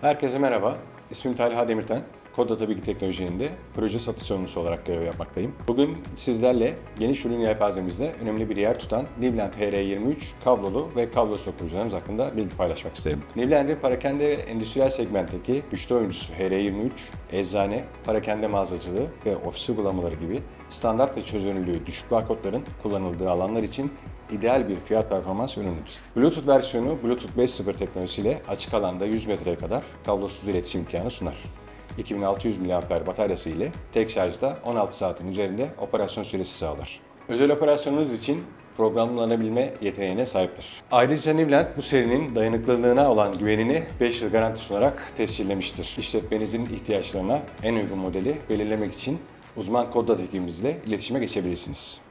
Herkese merhaba. İsmim Talha Demirten. Kod Data Bilgi Teknoloji'nde proje satış sorumlusu olarak görev yapmaktayım. Bugün sizlerle geniş ürün yelpazemizde önemli bir yer tutan Newland HR23 kablolu ve kablosuz projelerimiz hakkında bilgi paylaşmak isterim. Newland'in parakende endüstriyel segmentteki güçlü oyuncusu HR23, eczane, parakende mağazacılığı ve ofis uygulamaları gibi standart ve çözünürlüğü düşük barkodların kullanıldığı alanlar için ideal bir fiyat performans ürünüdür. Bluetooth versiyonu Bluetooth 5.0 teknolojisiyle açık alanda 100 metreye kadar kablosuz iletişim imkanı sunar. 2600 mAh bataryası ile tek şarjda 16 saatin üzerinde operasyon süresi sağlar. Özel operasyonunuz için programlanabilme yeteneğine sahiptir. Ayrıca Newland bu serinin dayanıklılığına olan güvenini 5 yıl garanti sunarak tescillemiştir. İşletmenizin ihtiyaçlarına en uygun modeli belirlemek için uzman kod data ekibimizle iletişime geçebilirsiniz.